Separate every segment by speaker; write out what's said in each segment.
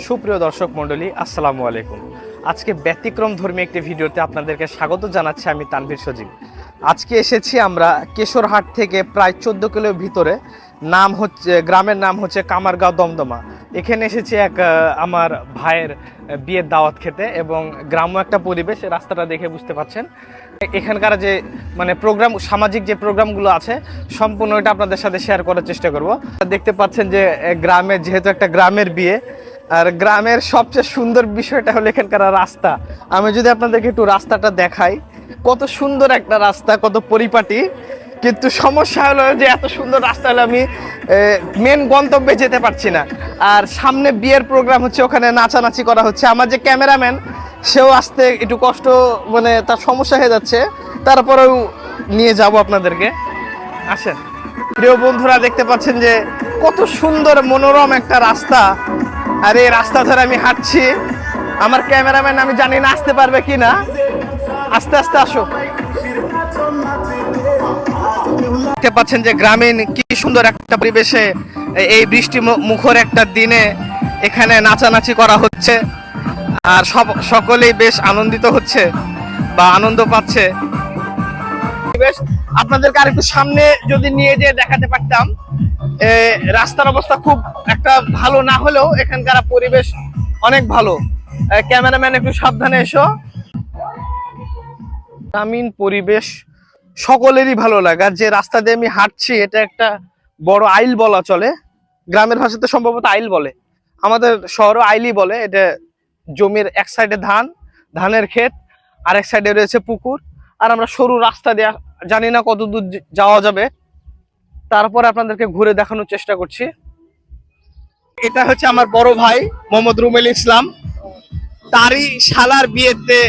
Speaker 1: সুপ্রিয় দর্শক মণ্ডলী, আসসালামু আলাইকুম। আজকে ব্যতিক্রম ধর্মী একটি ভিডিওতে আপনাদেরকে স্বাগত জানাচ্ছি। আমি তানভীর সজীব। আজকে এসেছি আমরা কেশরহাট থেকে প্রায় 14 কিলো ভিতরে, গ্রামের নাম হচ্ছে কামারগাঁও দমদমা। এখানে এসেছি আমার ভাইয়ের বিয়ের দাওয়াত খেতে, এবং গ্রাম্য একটা পরিবেশ, রাস্তাটা দেখে বুঝতে পারছেন। এখানকার যে প্রোগ্রাম, সামাজিক যে প্রোগ্রামগুলো আছে, সম্পূর্ণ এটা আপনাদের সাথে শেয়ার করার চেষ্টা করব। দেখতে পাচ্ছেন যে গ্রামের, যেহেতু একটা গ্রামের বিয়ে, আর গ্রামের সবচেয়ে সুন্দর বিষয়টা হলো এখানকার রাস্তা। আমি যদি আপনাদেরকে একটু রাস্তাটা দেখাই, কত সুন্দর একটা রাস্তা, কত পরিপাটি। কিন্তু সমস্যা হলো যে এত সুন্দর রাস্তা হলে আমি মেন গন্তব্যে যেতে পারছি না। আর সামনে বিয়ের প্রোগ্রাম হচ্ছে, ওখানে নাচানাচি করা হচ্ছে। আমার যে ক্যামেরাম্যান, সেও আসতে একটু কষ্ট, তার সমস্যা হয়ে যাচ্ছে। তারপরেও নিয়ে যাব আপনাদেরকে। আসেন প্রিয় বন্ধুরা, দেখতে পাচ্ছেন যে কত সুন্দর মনোরম একটা রাস্তা। আর এই রাস্তা ধরে আমি হাঁটছি। আমার ক্যামেরাম্যান আমি জানি না আসতে পারবে কি না। আস্তে আস্তে আসো। দেখতে পাচ্ছেন যে গ্রামীণ কি সুন্দর একটা পরিবেশে এই বৃষ্টি মুখর একটা দিনে এখানে নাচানাচি করা হচ্ছে। আর সকলেই বেশ আনন্দিত হচ্ছে বা আনন্দ পাচ্ছে। আপনাদেরকে আর একটু সামনে যদি নিয়ে যেয়ে দেখাতে পারতাম। রাস্তার অবস্থা খুব একটা ভালো না হলেও এখানকার পরিবেশ অনেক ভালো। ক্যামেরাম্যান একটু সাবধানে এসো। গ্রামীণ পরিবেশ সকলেরই ভালো লাগে। আর যে রাস্তা দিয়ে আমি হাঁটছি, এটা একটা বড় আইল বলা চলে। গ্রামের ভাষাতে সম্ভবত আইল বলে, আমাদের শহরও আইলই বলে। এটা জমির এক সাইডে ধানের ক্ষেত, আর এক সাইডে রয়েছে পুকুর। আর আমরা সরু রাস্তা দিয়ে জানি না কত দূর যাওয়া যাবে, তারপরে আপনাদেরকে ঘুরে দেখানোর চেষ্টা করছি। এটা হচ্ছে আমার বড় ভাই মোহাম্মদ রুমেল ইসলাম, তারই শালার বিয়েতে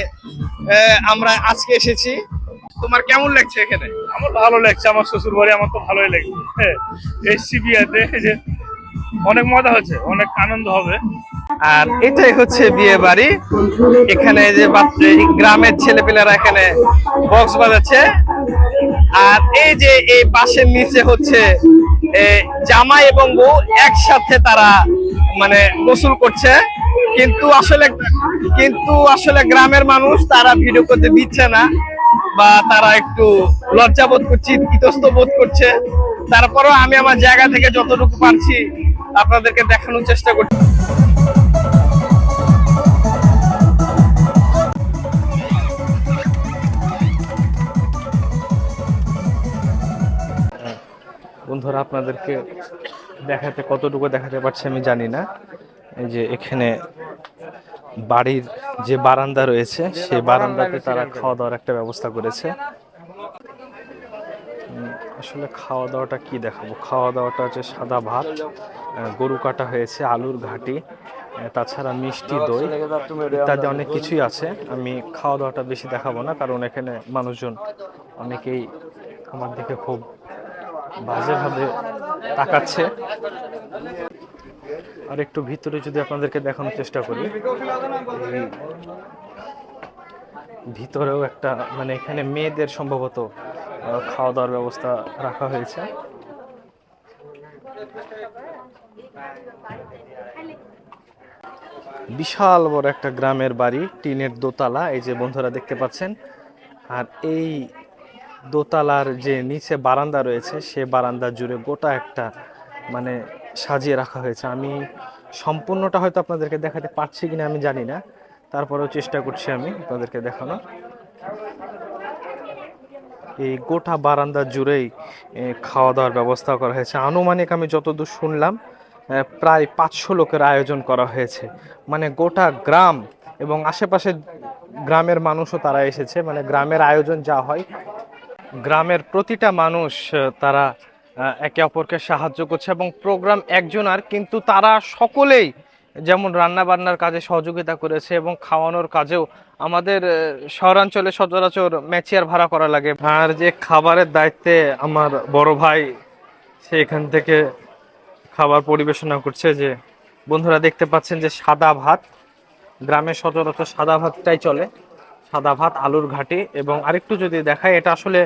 Speaker 1: আমরা আজকে এসেছি। তোমার কেমন লাগছে এখানে?
Speaker 2: আমার ভালো লাগছে, আমার শ্বশুর বাড়ি, আমার তো ভালোই লাগছে। এসছি বিয়েতে, যে অনেক মজা হচ্ছে, অনেক আনন্দ হবে।
Speaker 1: আর এটাই হচ্ছে বিয়ে বাড়ি। এখানে যে গ্রামের ছেলেপেলেরা এখানে বক্স বাজাচ্ছে। আর এই যে এই পাশের নিচে হচ্ছে জামাই এবং বউ একসাথে তারা গোসল করছে। কিন্তু আসলে গ্রামের মানুষ তারা ভিডিও করতে দিচ্ছে না, বা তারা একটু লজ্জাবোধ করছে, ইতস্ত বোধ করছে। তারপরেও আমি আমার জায়গা থেকে যতটুকু পারছি আপনাদেরকে দেখানোর চেষ্টা করছি। বন্ধুরা, আপনাদেরকে কতটুকু দেখাতে পারছি আমি জানি না। এই যে এখানে বাড়ির যে বারান্দা রয়েছে, সেই বারান্দাতে তারা খাওয়া দাওয়ার একটা ব্যবস্থা করেছে। আসলে খাওয়া দাওয়াটা কি দেখাবো? খাওয়া দাওয়াটা হচ্ছে সাদা ভাত, গরু কাটা হয়েছে, আলুর ঘাটি, তাছাড়া মিষ্টি দই ইত্যাদি অনেক কিছুই আছে। আমি খাওয়া দাওয়াটা বেশি দেখাবো না, কারণ এখানে মানুষজন অনেকেই আমার দিকে খুব বাজেভাবে তাকাচ্ছে। আর একটু ভিতরে যদি আপনাদেরকে দেখানোর চেষ্টা করি, ভিতরেও একটা এখানে মেয়েদের সম্ভবত খাওয়া দাওয়ার ব্যবস্থা রাখা হয়েছে। বিশাল বড় একটা গ্রামের বাড়ি, টিনের দোতলা, এই যে বন্ধুরা দেখতে পাচ্ছেন। আর এই দোতলার যে নিচে বারান্দা রয়েছে, সে বারান্দা জুড়ে গোটা একটা সাজিয়ে রাখা হয়েছে। আমি সম্পূর্ণটা হয়তো আপনাদেরকে দেখাতে পারছি কিনা আমি জানি না, তারপরেও চেষ্টা করছি আমি আপনাদেরকে দেখানোর। এই গোটা বারান্দা জুড়েই খাওয়া দাওয়ার ব্যবস্থা করা হয়েছে। আনুমানিক আমি যতদূর শুনলাম প্রায় 500 লোকের আয়োজন করা হয়েছে। গোটা গ্রাম এবং আশেপাশে গ্রামের মানুষও তারা এসেছে। গ্রামের আয়োজন যা হয়, গ্রামের প্রতিটা মানুষ তারা একে অপরকে সাহায্য করছে, এবং প্রোগ্রাম একজনার, কিন্তু তারা সকলেই যেমন রান্না বান্নার কাজে সহযোগিতা করেছে, এবং খাওয়ানোর কাজেও আমাদের শহরাঞ্চলে সচরাচর ম্যাচিয়ার ভাড়া করা লাগে। আর যে খাবারের দায়িত্বে আমার বড় ভাই, সে এখান থেকে খাবার পরিবেশনা করছে। যে বন্ধুরা দেখতে পাচ্ছেন যে সাদা ভাত, গ্রামে সচরাচর সাদা ভাতটাই চলে, সাদা ভাত, আলুর ঘাটি। এবং আরেকটু যদি দেখায়, এটা আসলে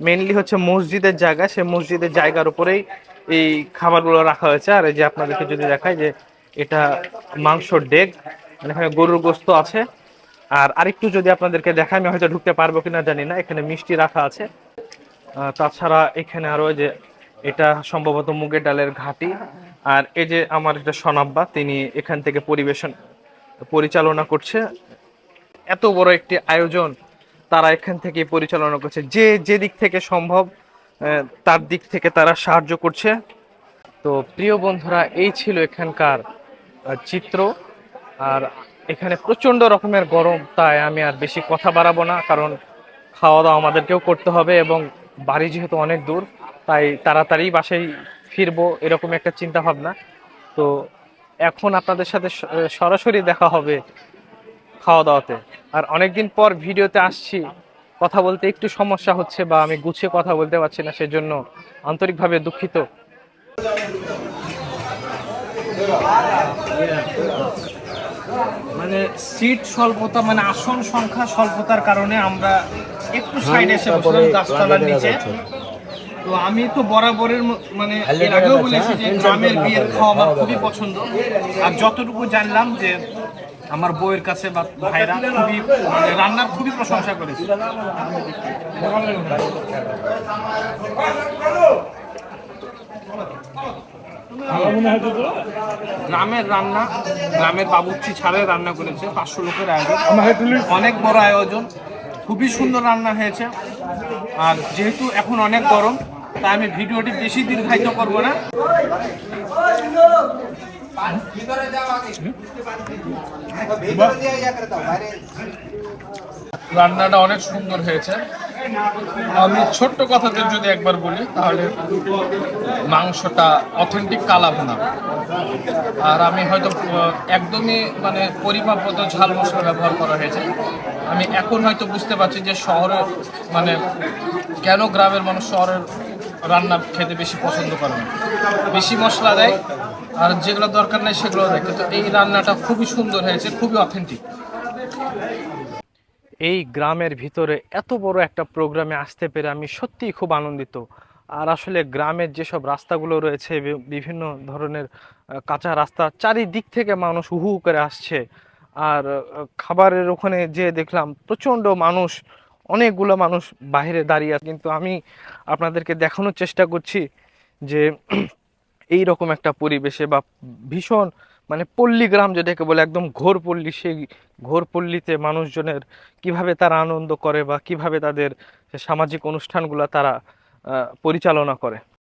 Speaker 1: মেইনলি হচ্ছে মসজিদের জায়গা, সে মসজিদের জায়গার উপরেই এই খাবারগুলো রাখা হয়েছে। আর এই যে আপনাদেরকে যদি দেখায়, যে এটা মাংসর ডেক, মানে এখানে গরুর গোস্ত আছে। আর আরেকটু যদি আপনাদেরকে দেখাই, আমি হয়তো ঢুকতে পারবো কিনা জানি না, এখানে মিষ্টি রাখা আছে। তাছাড়া এখানে আরো যে এটা সম্ভবত মুগের ডালের ঘাটি। আর এই যে আমার একটা সনাব্বা, তিনি এখান থেকে পরিচালনা করছে। এত বড় একটি আয়োজন তারা এখান থেকে পরিচালনা করছে, যে যে দিক থেকে সম্ভব তার দিক থেকে তারা সাহায্য করছে। তো প্রিয় বন্ধুরা, এই ছিল এখানকার চিত্র। আর এখানে প্রচন্ড রকমের গরম, তাই আমি আর বেশি কথা বাড়াবো না, কারণ খাওয়া দাওয়া আমাদেরকেও করতে হবে এবং বাড়ি যেহেতু অনেক দূর, তাই তাড়াতাড়ি বাসায় ফিরবো এরকম একটা চিন্তা ভাবনা। তো এখন আপনাদের সাথে সরাসরি দেখা হবে খাওয়া দাওয়াতে। আর অনেকদিন পর ভিডিওতে আসছি, কথা বলতে একটু সমস্যা হচ্ছে বা আমি গুছিয়ে কথা বলতে পারছি না, সেজন্য আন্তরিকভাবে দুঃখিত। মানে সিট স্বল্পতা, মানে আসন সংখ্যা স্বল্পতার কারণে আমরা একটু সাইডে এসে বসলাম গাছতলার নিচে। তো আমি তো বরাবরের মানে এর আগেও বলেছি যে গ্রামের বিয়ের খাওয়া আমার খুবই পছন্দ। আর যতটুকু জানলাম যে আমার বউয়ের কাছে বা ভাইরা খুবই মানে রান্নার খুবই প্রশংসা করেছে। গ্রামের রান্না, গ্রামের বাবুর্চি ছাড়াই রান্না করেছে, 500 লোকের আয়োজন, অনেক বড় আয়োজন, খুবই সুন্দর রান্না হয়েছে। আর যেহেতু এখন অনেক গরম, তাই আমি ভিডিওটি বেশি দীর্ঘায়িত করব না। রান্নাটা অনেক সুন্দর হয়েছে। আমি ছোট্ট কথাতে যদি একবার বলি, তাহলে মাংসটা অথেন্টিক কালা ভুনা। আর আমি হয়তো একদমই মানে পরিমাপ মতো ঝাল মশলা ব্যবহার করা হয়েছে। আমি এখন হয়তো বুঝতে পারছি যে শহরে মানে কেন গ্রামের মানুষ শহরের রান্না খেতে বেশি পছন্দ করে না, বেশি মশলা দেয় আর যেগুলো দরকার নেই সেগুলো দেয়। কিন্তু এই রান্নাটা খুবই সুন্দর হয়েছে, খুবই অথেন্টিক। এই গ্রামের ভিতরে এত বড় একটা প্রোগ্রামে আসতে পেরে আমি সত্যিই খুব আনন্দিত। আর আসলে গ্রামের যেসব রাস্তাগুলো রয়েছে, বিভিন্ন ধরনের কাঁচা রাস্তা, চারিদিক থেকে মানুষ হু হু করে আসছে। আর খাবারের ওখানে যে দেখলাম প্রচণ্ড মানুষ, অনেকগুলো মানুষ বাইরে দাঁড়িয়ে আছে। কিন্তু আমি আপনাদেরকে দেখানোর চেষ্টা করছি যে এই রকম একটা পরিবেশে বা ভীষণ মানে পল্লী গ্রাম যেটাকে বলে, একদম ঘোর পল্লী, সেই ঘোর পল্লীতে মানুষজনের কিভাবে তারা আনন্দ করে বা কিভাবে তাদের সামাজিক অনুষ্ঠানগুলো তারা পরিচালনা করে।